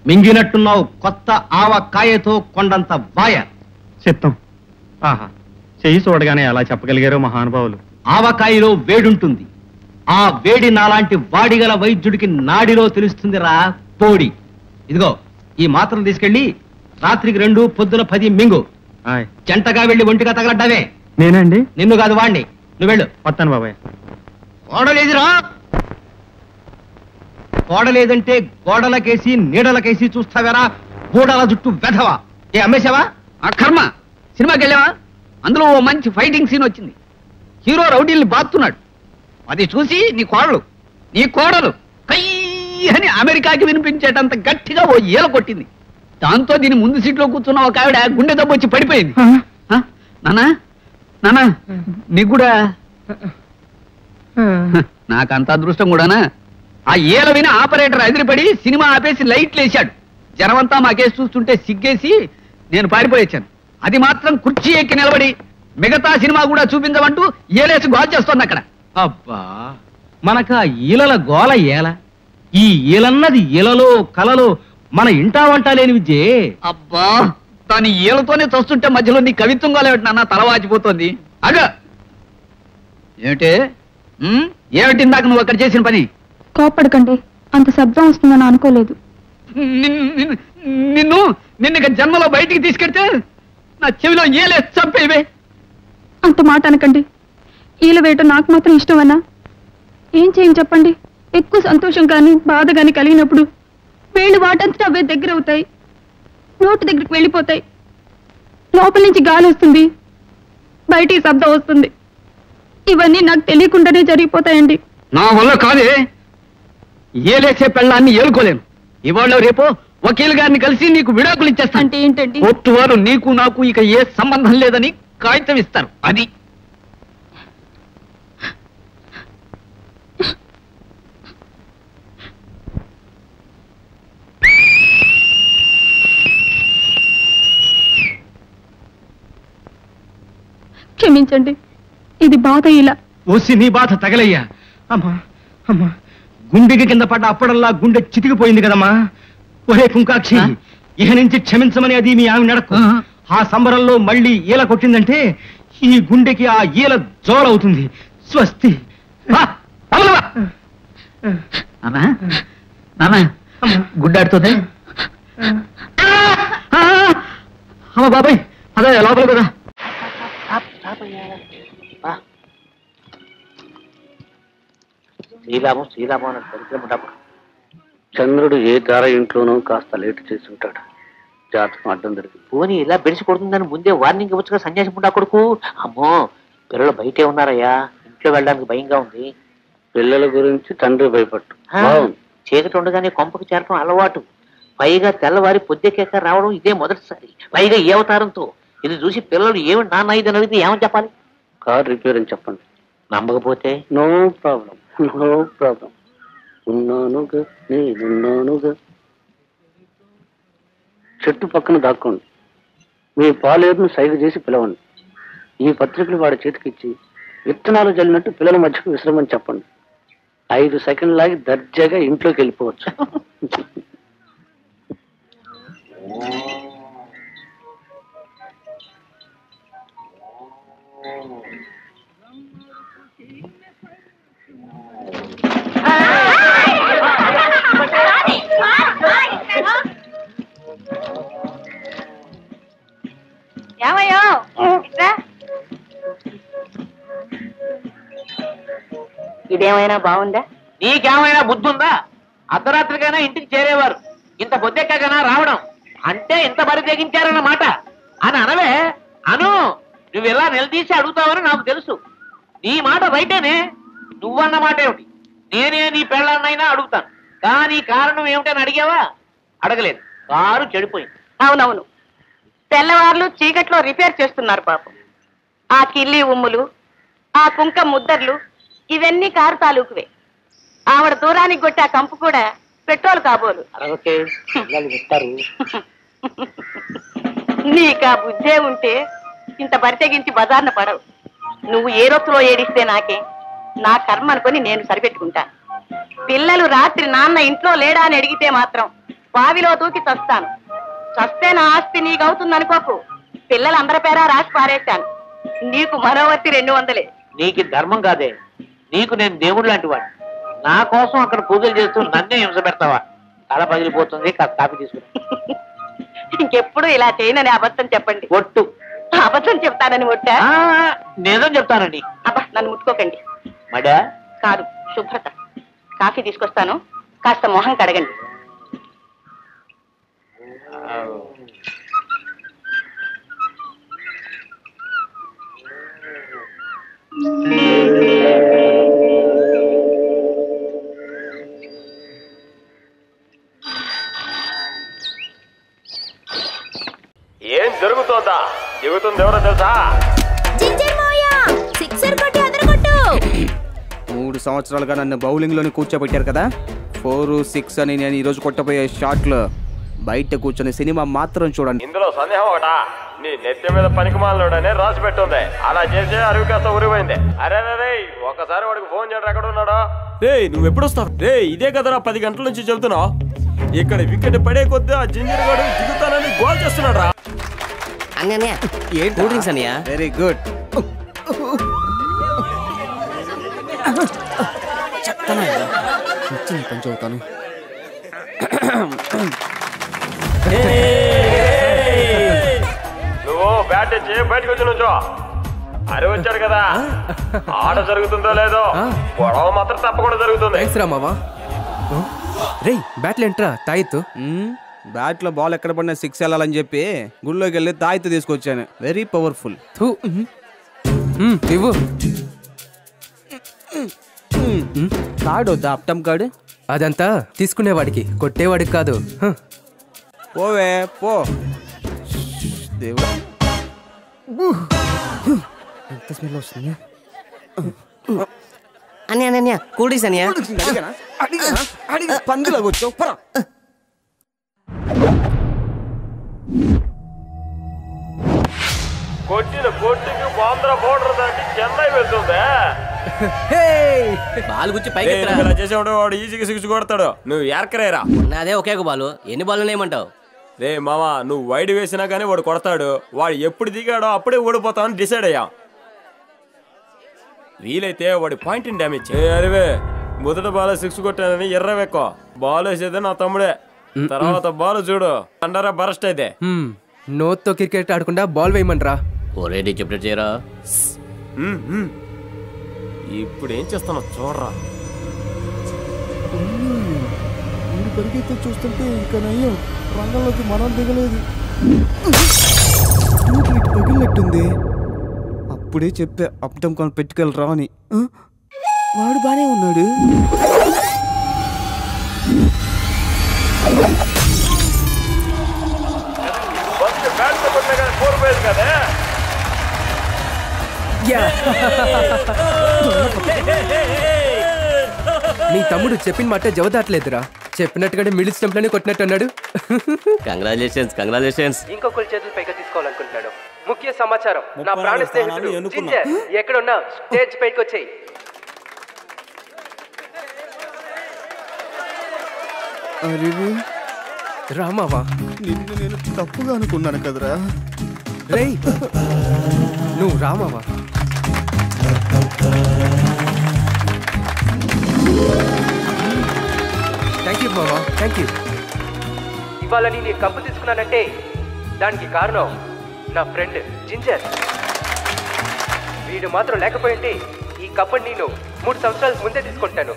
మింగినట్టున్నావు కొత్త ఆవకాయతో కొండంత వాయ. చిత్తం. ఆహా, చెయ్యి చూడగానే అలా చెప్పగలిగారో మహానుభావులు. ఆవకాయలో వేడుంటుంది. ఆ వేడి నాలాంటి వాడిగల వైద్యుడికి నాడిలో తెలుస్తుందిరా పోడి. ఇదిగో ఈ మాత్రం తీసుకెళ్ళి రాత్రికి 2, పొద్దున 10 మింగు. జంటగా వెళ్ళి ఒంటిగా తగలడ్డావే. నేనండి? నిన్ను కాదు వాణ్ణి. నువ్వు వెళ్ళు. వస్తాను బాబాయ్. కోడలేదురా. కోడలేదంటే గోడలకేసి నీడలకేసి చూస్తావేరా గోడల జుట్టు వెధవా. ఏ అమ్మేశావా? ఆ కర్మ. సినిమాకి వెళ్ళావా? అందులో ఓ మంచి ఫైటింగ్ సీన్ వచ్చింది. హీరో రౌడీల్ని బాతున్నాడు. అది చూసి నీ కోడలు కయ్యి అని అమెరికాకి వినిపించేటంత గట్టిగా ఓ ఈల కొట్టింది. దాంతో దీని ముందు సీట్లో కూర్చున్న ఒక ఆవిడ గుండె దెబ్బ వచ్చి పడిపోయింది. నానా నానా నీకు కూడా నాకంత అదృష్టం కూడానా? ఆ ఈల విని ఆపరేటర్ ఎదిరిపడి సినిమా ఆపేసి లైట్లు వేశాడు. జనమంతా మా కేసు చూస్తుంటే సిగ్గేసి నేను పారిపోయొచ్చాను. అది మాత్రం కుర్చీ ఎక్కి నిలబడి మిగతా సినిమా కూడా చూపించమంటూ ఏలేసి గోల్ చేస్తోంది అక్కడ. అబ్బా, మనకు ఆ ఈలల గోల ఏల. ఈ ఈలన్నది ఈలలో కలలో మన ఇంటా వంట లేని విద్యే. అబ్బా, దాని ఈలతోనే చూస్తుంటే మధ్యలో నీ కవిత్వం గోలేమిటి నాన్న? తలవాచిపోతోంది. అగ ఏమిటి ఏమిటి ఇందాక నువ్వు అక్కడ చేసిన పని? కోపడకండి, అంత శబ్దం వస్తుందని అనుకోలేదు. నిన్ను ఇక జన్మలో బయటికి తీసుకెడితే నా చెవిలో ఏలే చంపేవే. అంత మాట అనకండి. ఈల వేయటం నాకు మాత్రం ఇష్టమన్నా? ఏం చేయని చెప్పండి. ఎక్కువ సంతోషం కానీ బాధ కానీ కలిగినప్పుడు వేళ్ళు వాటంతటా అవే దగ్గర అవుతాయి, నోటు దగ్గరికి వెళ్ళిపోతాయి. లోపల నుంచి గాలి వస్తుంది, బయటికి శబ్దం వస్తుంది. ఇవన్నీ నాకు తెలియకుండానే జరిగిపోతాయండి. నా వల్ల కాదే. ఏలేసే పెళ్ళాన్ని ఏలుకోలేను. ఇవాళ రేపో వకీల్ గారిని కలిసి నీకు విడాకులు ఇచ్చేస్తాను. అంటే ఏంటండి? కోర్టు వారు నీకు నాకు ఇక ఏ సంబంధం లేదని కాగితం ఇస్తారు. అది క్షమించండి, ఇది బాధ. ఇలా ఓసి నీ బాధ తగలయ్యా. అమ్మా అమ్మా, గుండెకి కింద పడ్డ అప్పడల్లా గుండె చితికిపోయింది కదమ్మా. ఒరే కుంకాక్షి, ఇహ నుంచి క్షమించమని అది మీ ఆమె నడకు. ఆ సంబరంలో మళ్ళీ ఈల కొట్టిందంటే ఈ గుండెకి ఆ ఈల జోలవుతుంది. స్వస్తి. గుడ్డాడుతుంది. అమ్మ బాబాయ్, అదే లోపల కదా. శ్రీరామం అని పరిశ్రమ. చంద్రుడు ఏ తార ఇంట్లోనూ కాస్త లేటు చేసి ఉంటాడు. జాతకం అడ్డం దొరికి పోనీ ఇలా బెడిసి కొడుతుందని ముందే వార్నింగ్ ఇవ్వచ్చుగా సన్యాసి ముండా కొడుకు. అమ్మో, పిల్లలు బయటే ఉన్నారయ్యా, ఇంట్లో వెళ్ళడానికి భయంగా ఉంది. పిల్లల గురించి తండ్రి భయపట్టు. చీకటి ఉండగానే కొంపకు చేరటం అలవాటు. పైగా తెల్లవారి పొద్దెక్కాక రావడం ఇదే మొదటిసారి. పైగా ఏ అవతారంతో. ఇది చూసి పిల్లలు ఏమి నాన్న ఇది అడిగితే ఏమని చెప్పాలి? కార్ రిపేర్ అని చెప్పండి. నమ్మకపోతే నో ప్రాబ్లం, నో ప్రాబ్లం. ఉన్నానుగా నేనున్నానుగా. చెట్టు పక్కన దాక్కోండి. మీ పాలేరును సైగ చేసి పిలవండి. ఈ పత్రికలు వాడి చేతికిచ్చి విత్తనాలు జల్లినట్టు పిల్లల మధ్యకు విశ్రమని చెప్పండి. 5 సెకండ్లు లాగి దర్జాగా ఇంట్లోకి వెళ్ళిపోవచ్చు. ఏమయ్యో, ఇదేమైనా బాగుందా? నీకేమైనా బుద్ధి ఉందా? అర్ధరాత్రికైనా ఇంటికి చేరేవారు, ఇంత బొద్దెక్కగానా రావడం అంటే ఇంత బరి తెగించారన్నమాట అని అనవే. అను, నువ్వు ఇలా నిలదీసి అడుగుతావని నాకు తెలుసు. నీ మాట రైటేనే. నువ్వన్న మాట ఏమిటి? నేనే నీ పెళ్ళాన్నైనా అడుగుతాను, కానీ కారణం ఏమిటని అడిగావా? అడగలేదు. కారు చెడిపోయింది. అవునవును, తెల్లవార్లు చీకట్లో రిపేర్ చేస్తున్నారు పాపం. ఆ కిల్లి ఉమ్ములు, ఆ కుంక ముద్దర్లు, ఇవన్నీ కారు తాలూకువే. ఆవిడ దూరానికి కొట్టే ఆ కంపు కూడా పెట్రోల్ కాబోలు. నీకు ఆ బుద్ధే ఉంటే ఇంత బరితెగించి బజార్న పడవు. నువ్వు ఏ రొప్పులో ఏడిస్తే నాకే, నా కర్మ అనుకొని నేను సరిపెట్టుకుంటాను. పిల్లలు రాత్రి నాన్న ఇంట్లో లేడా అని అడిగితే మాత్రం బావిలో దూకి చస్తాను. చస్తే నా ఆస్తి నీకవుతుంది అనుకోకు. పిల్లలందరి పేరా రాసి పారేశాను. నీకు మనోవర్తి 200. నీకు ధర్మం కాదే, నీకు నేను దేవుడు లాంటి వాడిని. నా కోసం అక్కడ పూజలు చేస్తూ నన్నే హింస పెడతావా? తల పగిలిపోతుంది, కాస్త కాఫీ తీసుకుని. ఇంకెప్పుడు ఇలా చేయనని అబద్ధం చెప్పండి. ఒట్టు. అబద్ధం చెప్తానని ఒట్టా? నిజం చెప్తానండి. అబ్బా, నన్ను ముట్టుకోకండి. మడా కాదు, శుభ్రత. కాఫీ తీసుకొస్తాను, కాస్త మొహం కడగండి. ఏం జరుగుతోందా? జరుగుతుంది ఎవరో తెలుసా? 3 సంవత్సరాలుగా నన్ను బౌలింగ్ లోనే కూర్చోబెట్టారు కదా. 4, 6 అని నేను ఈరోజు కొట్టబోయే షాట్లు బయట కూర్చొని సినిమా మాత్రం చూడండి. ఇందులో సందేహం ఒకటా? నీ నెత్తి మీద పనికిమాలలోడనే రాసి పెట్టుంది. అలా చేసే అరుగు కాస్త ఉరిపోయింది. అరే ఒకసారి వాడికి ఫోన్ చేయడం ఎక్కడ ఉన్నాడో. రే నువ్వు ఎప్పుడు వస్తావు? రే ఇదే కదరా 10 గంటల నుంచి చెబుతున్నావు. ఇక్కడ వికెట్ పడే కొద్దీ ఆ జింజర్ గాడు దిగుతానని గోల్ చేస్తున్నాడు రా. కూల్ డ్రింక్స్ అనియా? Very good. పని చదువుతాను. నువ్వు బ్యాట్ చేయి బయటకు వచ్చి నుంచో. అరే వచ్చాడు కదా, ఆట జరుగుతుందో లేదో, గొడవ మాత్రం తప్పకుండా జరుగుతుంది. రే బ్యాట్లు ఏంట్రా తాయిత్తు? బ్యాట్ లో బాల్ ఎక్కడ పడినా 6 వెళ్ళాలని చెప్పి గుళ్ళోకి వెళ్ళి తాయితు తీసుకొచ్చాను. Very powerful. ఇవ్వు. కార్డు వద్దా? అప్టమ్ కార్డు? అదంతా తీసుకునేవాడికి, కొట్టేవాడికి కాదు. పోవే పో. దేవుడా, ఎంత స్మెల్ వస్తుంది. అన్యా కూల్ డ్రింక్స్ అన్యా. పందులాగా వచ్చావు. కొట్టిన కొట్టికి ఆంధ్ర బోర్డర్ దాటి చెన్నై వెళ్తుందా? బాల్ గుచ్చి పైకి ఇలా చేసేవాడు వాడు ఈజీగా 6 కొడతాడు. నువ్వు ఎరకరేరా. అదే ఒకే బాలు. ఎన్ని బాల్ ఏమంటావు? రే మామా, నువ్వు వైడ్ వేసినా కానీ వాడు కొడతాడు. వాడు ఎప్పుడు దిగాడో అప్పుడే ఓడిపోతామని డిసైడ్ అయ్యాం. వీలైతే వాడి పాయింట్ డ్యామేజ్. అరేవే మొదట బాల్ 6 కొట్టానని ఎర్రవెక్కో. బాల్ వేసేదే నా తమ్ముడే. తర్వాత బాల్ చూడు అండరా బరస్ట్ అయితే. నోట్తో క్రికెట్ ఆడకుండా బాల్ వేయమంటరా? ఒరేడి చెప్పినట్టు చేయరా. ఇప్పుడు ఏం చేస్తానో చూడరా. పరిగెత్తి చూస్తుంటే ఇంకా నయ్యం రంగంలోకి మనం దిగలేదు. తగిలినట్టుంది. అప్పుడే చెప్పా అప్టమ్ కాన్ పెట్టుకెళ్ళరా అని. వాడు బానే ఉన్నాడు. నీ తమ్ముడు చెప్పిన మాట జవదాట్లేదురా. చెప్పినట్టుగానే మిడిల్ స్టంప్ లోనే కొట్టినట్టు అన్నాడు. కంగ్రాచులేషన్స్. ఇంకొకరి చేతులు పైగా తీసుకోవాలనుకుంటున్నాడు. ముఖ్య సమాచారం, నా ప్రాణ స్నేహితుడు జింజర్ ఎక్కడున్నా స్టేజ్ పైకి వచ్చేయి. రామావా, నిన్ను నేను తప్పుగా అనుకున్నాను కదరా. రేయ్ నువ్వు రామావా? థ్యాంక్ యూ మామా, థ్యాంక్ యూ. ఇవాళ నేను కప్పు తీసుకున్నానంటే దానికి కారణం నా ఫ్రెండ్ జింజర్. వీడు మాత్రం లేకపోయింటే ఈ కప్పుని నేను 3 సంవత్సరాల ముందే తీసుకుంటాను.